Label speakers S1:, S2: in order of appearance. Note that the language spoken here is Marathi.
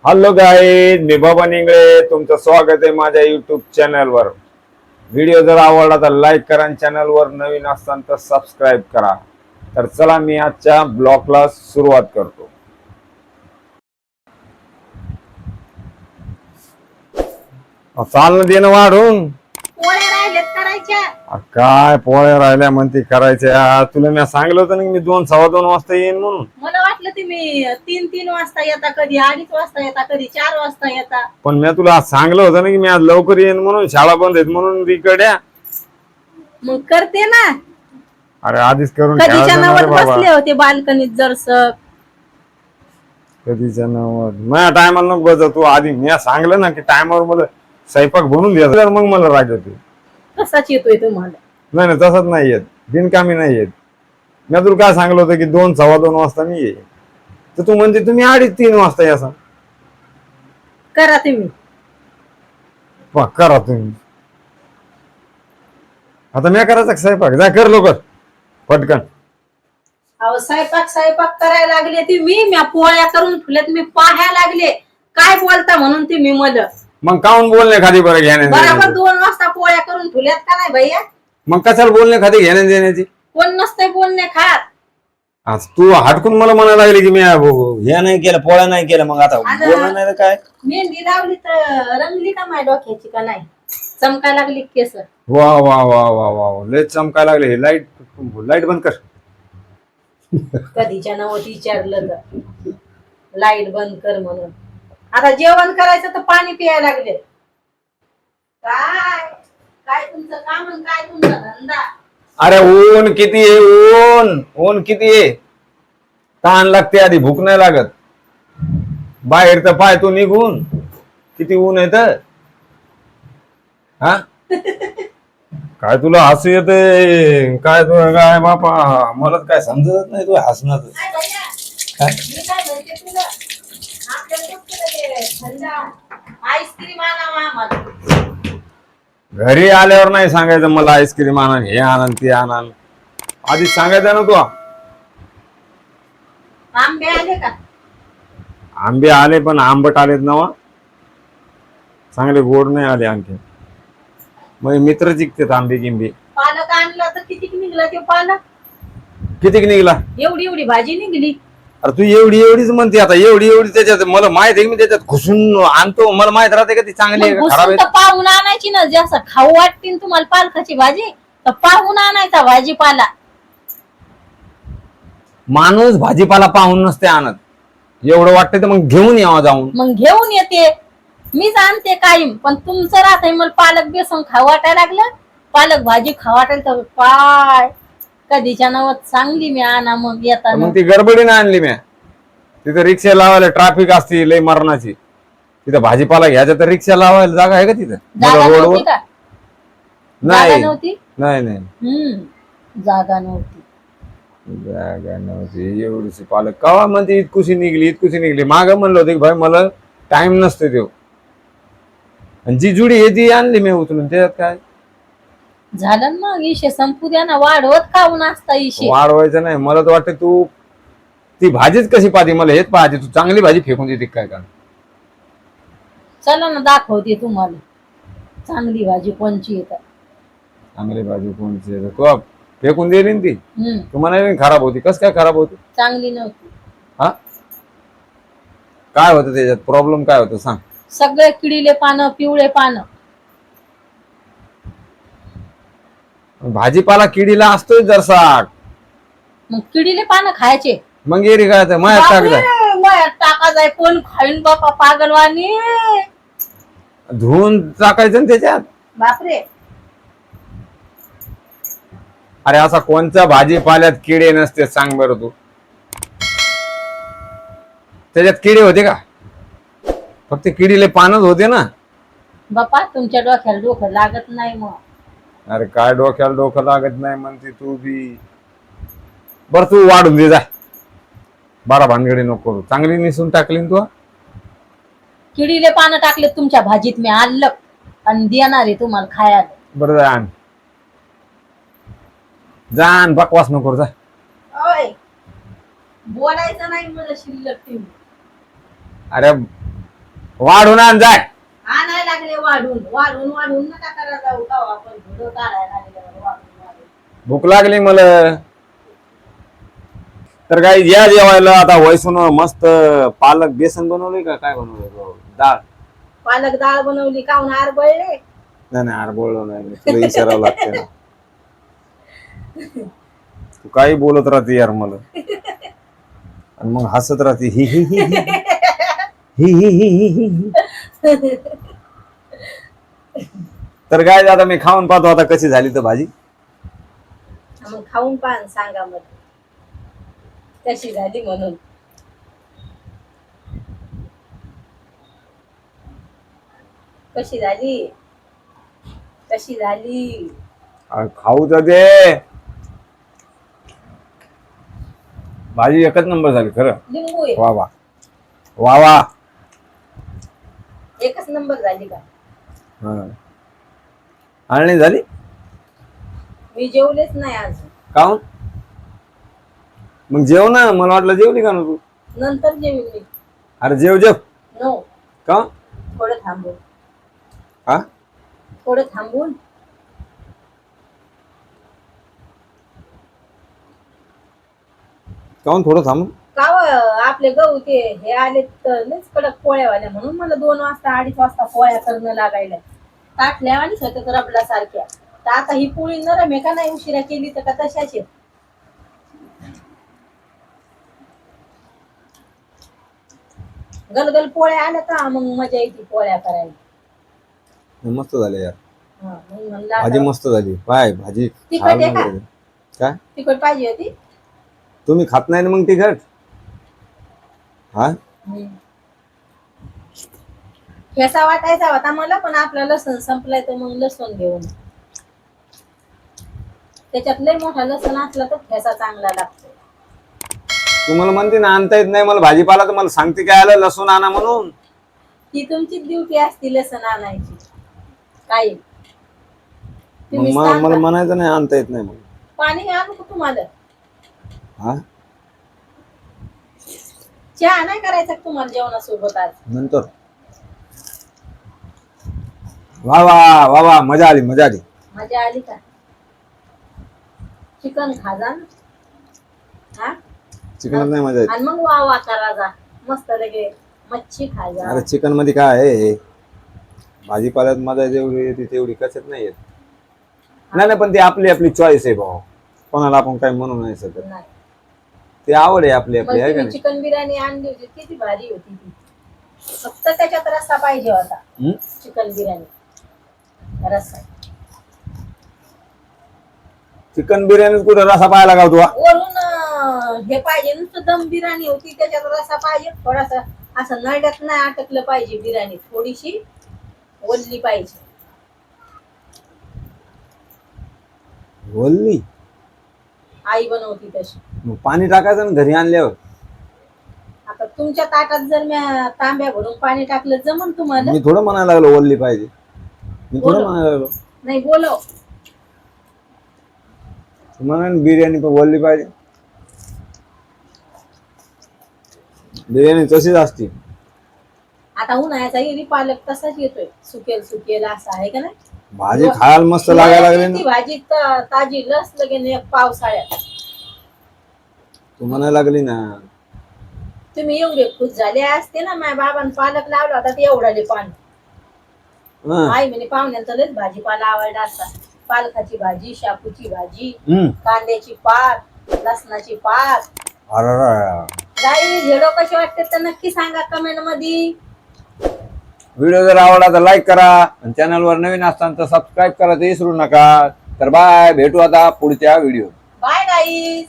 S1: हॅलो गाईज, मी बाबा निंगळे. तुमचं स्वागत आहे माझ्या युट्यूब चॅनलवर. व्हिडिओ जर आवडला तर लाईक करा आणि चॅनलवर नवीन असताना तर सबस्क्राईब करा. तर चला मी आजच्या ब्लॉगला सुरुवात करतो. चालणं देणं वाढून
S2: पोळ्या राहिल्यात करायच्या.
S1: काय पोळ्या राहिल्या म्हणते करायच्या. तुला मी सांगितलं होतं ना मी 2:15 वाजता येईन म्हणून.
S2: मला वाटलं तुम्ही 3 वाजता येता, कधी 2:30 वाजता येता, कधी 4 वाजता येता.
S1: पण मी तुला आज सांगलं होतं ना की मी आज लवकर येईन म्हणून. शाळा बंद आहेत म्हणून रिकड्या.
S2: मग करते ना.
S1: अरे आधीच करून
S2: कधीच्या
S1: ठेवायचं ना रे
S2: नावात
S1: बाबा.
S2: बसले होते बाल्कनीत जरसक.
S1: कधीच्या नावात माझ्या टायमाला नको बजा तू. आधी मी सांगलं ना की टायमावर मला स्वयंपाक बनवून द्यायचा, तर मग मला राग येते.
S2: कसाच येतोय तुम्हाला?
S1: नाही नाही तसंच नाही येत, बिनकामी नाही येत. मी तुला काय सांगलं होतं की 2:15 वाजता मी ये, तर तू म्हणते तुम्ही 2:30-3 वाजता या.
S2: करा तुम्ही.
S1: करा तुम्ही. आता मी करायचा का स्वयंपाक? जा कर लवकर पटकन.
S2: अहो स्वयंपाक करायला लागले तुम्ही. मी पोळ्या करून ठेवल्यात, मी पाहायला लागले. काय बोलता म्हणून तुम्ही मला.
S1: मग काऊन बोलणे खाली बरं घेण्या
S2: बरोबर 2 वाजता पोळ्या करून ठेवल्यात का नाही भैया?
S1: मग कशाला बोलणे खाली घेण्या देण्याची?
S2: कोण नसते बोलणे खात.
S1: आज तू हटकून मला म्हणायला लागली की मी हे नाही केलं, पोळ्या नाही केलं, मग आता बोलणं नाही तर काय?
S2: मेहंदी लावली तर रंगली का माझ्या डोक्याची का नाही? चमकायला लागली केस.
S1: वा वा वा वा वा, लय चमकायला लागले. हे लाईट लाईट बंद कर.
S2: कधीच्या नवत विचारलं तर लाईट बंद कर म्हणून. आता जेवण करायचं तर पाणी प्यायला लागले. काय काय तुमचं काम आणि काय तुमचा धंदा?
S1: अरे ऊन किती आहे, ऊन किती आहे. तहान लागते आधी, भूक नाही लागत. बाहेर तर पाय तू निघून किती ऊन आहे तर. हा काय तुला हसू येते काय? तुला काय बापा, मला काय समजत नाही तू हसणार.
S2: काय भैया?
S1: काय
S2: मी काय म्हणते तुला, आपल्याला दुसरं ते थंड आईस्क्रीम आणावं आम्हाला.
S1: घरी आल्यावर नाही सांगायचं मला आईस्क्रीम आणा, हे आणा ते आणा. आधी सांगायचं ना तू.
S2: आंबे आले का?
S1: आंबे आले पण आंबट आलेत ना, चांगले गोड नाही आले आणखी. मग मित्र जिंकतात आंबे गिंबे.
S2: पालक आणला तर किती निघला ते पालक?
S1: किती निघला?
S2: एवढी एवढी भाजी निघली.
S1: अरे तू एवढी एवढीच म्हणते आता, एवढी एवढी त्याच्यात मला माहित आहे. मी त्याच्यात घुसून आणतो, मला माहित राहते का ती चांगली आहे का खराब आहे.
S2: पाहून आणायची ना, जसं खाऊ वाटतील तुम्हाला पालकाची भाजी तर पाहून आणायचा भाजीपाला.
S1: माणूस भाजीपाला पाहून नसते आणत. एवढं वाटतं तर मग घेऊन यावं जाऊन.
S2: मग घेऊन येते, मीच आणते कायम. पण तुमचं राहतंय मला पालक बेसन खाऊ वाटायला लागलं, पालक भाजी खाऊ वाटायला तर काय कधीच्या नवत चांगली मी आणा मग येताना.
S1: मग ती गडबडीने आणली मी. तिथं रिक्षा लावायला ट्रॅफिक असते लय मरणाची. तिथं भाजीपाला घ्यायचं तर रिक्षा लावायला जागा आहे का तिथं?
S2: जागा
S1: रोडवर
S2: नव्हती का?
S1: नाही
S2: जागा नव्हती.
S1: नाही नाही
S2: जागा नव्हती.
S1: जागा नव्हती. एवढीशी पालक कवा म्हणते इतकुशी निघली. माग म्हणलं होतं की भाई मला टाइम नसतो तो. आणि जी जुडी आहे ती आणली मी उचलून. त्याच्यात काय
S2: झालं मग इशे संपू द्या ना. वाढवत खाऊन असता इशे.
S1: वाढवायचं नाही. मला तर वाटतं तू ती भाजीच कशी पाहते, मला हेच पाहते. तू चांगली भाजी फेकून देते काय का?
S2: चला ना दाखवते तुम्हाला चांगली भाजी कोणची येतात.
S1: चांगली भाजी कोणची आहे? तू फेकून दिली ना ती. तू म्हणाली खराब होती. कस काय खराब होती?
S2: चांगली नव्हती.
S1: हा काय होतं त्याच्यात? प्रॉब्लेम काय होतं सांग?
S2: सगळे किडीले पानं, पिवळे पानं.
S1: भाजीपाला किडीला असतोय जरसा.
S2: मग किडीले पानं खायचे.
S1: मग एरी काय मायात टाकता,
S2: मयात टाका जाय. कोण खाईन बापा पागलवाणी.
S1: धुवून टाकायचं ना त्याच्यात.
S2: बापरे.
S1: अरे असा कोणत्या भाजीपाल्यात किडे नसते सांग बरं तू? त्याच्यात किडे होते का? फक्त किडीले पानच होते ना.
S2: बापा तुमच्या डोक्याला डोकं लागत नाही मग.
S1: अरे काय डोक्याला डोकं लागत नाही म्हणते तू बी. बर तू वाढून दे जा. बारा भानगडी नको करू. चांगली निसून टाकली ना तू.
S2: किडीले पानं टाकले तुमच्या भाजीत मी आणलं आणि देणार आहे तुम्हाला खायला.
S1: बरं जा आण. जा आण, बकवास नको करू जा.
S2: बोलायचं नाही मला शिल्लक तुम्ही.
S1: अरे वाढून आण जाय.
S2: आणायला लागले वाढून वाढून वाढून नका करा जाऊ का आपण व्हिडिओ काढायला लागले वाढून वाढून.
S1: भूक लागली मला. तर काही या जेवायला आता वयसून मस्त पालक बेसन बनवलंय का काय बनवलंय डाळ.
S2: पालक डाळ बनवली काहून हार बळले.
S1: नाही नाही, बोललो नाही, तुला विचारावं लागते ना. तू काही बोलत राहते यार मला, आणि मग हसत राहते ही ही ही ही ही ही ही ही ही. तर काय आता मी खाऊन पाहतो आता कशी झाली तर भाजी.
S2: मग खाऊन पाहा सांगा मग कशी झाली म्हणून. कशी झाली कशी झाली.
S1: खाऊ तर दे. भाजी एकच नंबर झाली खरं.
S2: लिंबू आहे
S1: वा वा वा वा.
S2: एकच नंबर झाली का.
S1: आणि झाली
S2: मी जेवलेच नाही आज.
S1: काहून. मग जेव ना, मला वाटलं जेवली का ना तू.
S2: नंतर जेवीन मी.
S1: अरे जेव जेव.
S2: नो
S1: का
S2: थोडं थांबून.
S1: हा
S2: थोडं थांबून.
S1: काहून थोडं थांब.
S2: का आपले गहू ते हे आले तर लयच कडक पोळ्यावाल्या म्हणून मला 2 वाजता 2:30 वाजता पोळ्या करणं लागायला. टाकल्या आणि स्वतः रबला सारख्या. तर आता ही पोळी नरम आहे का नाही उशिरा केली तर का तशाच आहे. गलगल पोळ्या आल्या का मग मजा येते पोळ्या करायला.
S1: मस्त झाले यार.
S2: हा, मग म्हणलं
S1: भाजी
S2: आता
S1: मस्त झाली. पाय भाजी
S2: तिखट आहे का?
S1: काय
S2: तिखट पाहिजे होती.
S1: तुम्ही खात नाही ना मग तिखट. हा
S2: ठेसा वाटायचा होता मला पण आपला लसूण संपलाय तर मग लसूण घेऊन. त्याच्यात लय मोठा लसूण असला तर ठेसा चांगला लागतो.
S1: तुम्हाला म्हणते ना आणता येत नाही मला भाजीपाला, तर मला सांगते काय आलं लसूण आणा म्हणून.
S2: ती तुमची ड्युटी असती लसूण आणायची काय.
S1: मग मला म्हणायचं नाही आणता येत नाही मग.
S2: पाणी आणू का तुम्हाला.
S1: हा
S2: चहा नाही करायचा का तुम्हाला जेवणासोबत आज.
S1: नंतर. वा वा वा वा, मजा आली मजा आली.
S2: मजा आली का. चिकन खाजा ना. हा
S1: चिकनात नाही मजा येत.
S2: आणि मग वा वा करा जा मस्त लगे मच्छी खाजा.
S1: अरे चिकन मध्ये काय आहे, भाजीपाल्यात मजा जेवढी येते तेवढी कशात नाही येत. नाही नाही, पण ती आपली आपली चॉईस आहे भाऊ, कोणाला आपण काही म्हणू नाही शकत.
S2: नाही.
S1: ते आवड आहे आपली आपली, आहे का
S2: तुम्ही
S1: नाही.
S2: चिकन बिर्याणी आणली होती किती भारी होती ती. फक्त त्याच्यात रस्सा पाहिजे होता. चिकन बिर्याणी रस्सा.
S1: चिकन बिर्याणी कुठे रसा पाहायला गाव तुला.
S2: वरून हे पाहिजे नुसतं दम बिर्याणी होती त्याच्यात रस्सा पाहिजे थोडासा. असं नरड्यात नाही अटकलं पाहिजे बिर्याणी, थोडीशी ओलली पाहिजे.
S1: बोलली
S2: आई बनवती तशी.
S1: मग पाणी टाकायचं ना घरी आणल्यावर.
S2: आता तुमच्या ताटात जर मी तांब्या भरून पाणी टाकलं जमन तुम्हाला.
S1: मी थोडं म्हणायला लागलो ओलली पाहिजे, मी थोडं
S2: बोलो.
S1: म्हणायला लागलो.
S2: नाही बोलो.
S1: म्हणा बिर्याणी पण बोलली पाहिजे. बिर्याणी तशीच असते.
S2: आता उन्हाळ्याचा येरी पालक तसाच येतोय सुकेल सुकेल असा आहे का नाही.
S1: भाजी खायला मस्त लागायला लागली ना.
S2: ती भाजी ताजी लस लगे पावसाळ्यात.
S1: तू म्हणायला लागली ना.
S2: तुम्ही एवढे खुश झाले असते ना माझ्या बाबांनी पालक लावला होता ते एवढाले पाणी. आई म्हणे पाहुण्यांचा लयच भाजीपाला आवडला असता. पालकाची भाजी, शापूची भाजी, कांद्याची पात, लसणाची पात. गाई व्हिडिओ कसे वाटते तर नक्की सांगा कमेंट मध्ये.
S1: व्हिडिओ जर आवडला तर लाईक करा, आणि चॅनल वर नवीन असताना तर सबस्क्राईब करायचं विसरू नका. तर बाय, भेटू आता पुढच्या व्हिडिओ.
S2: Bye guys.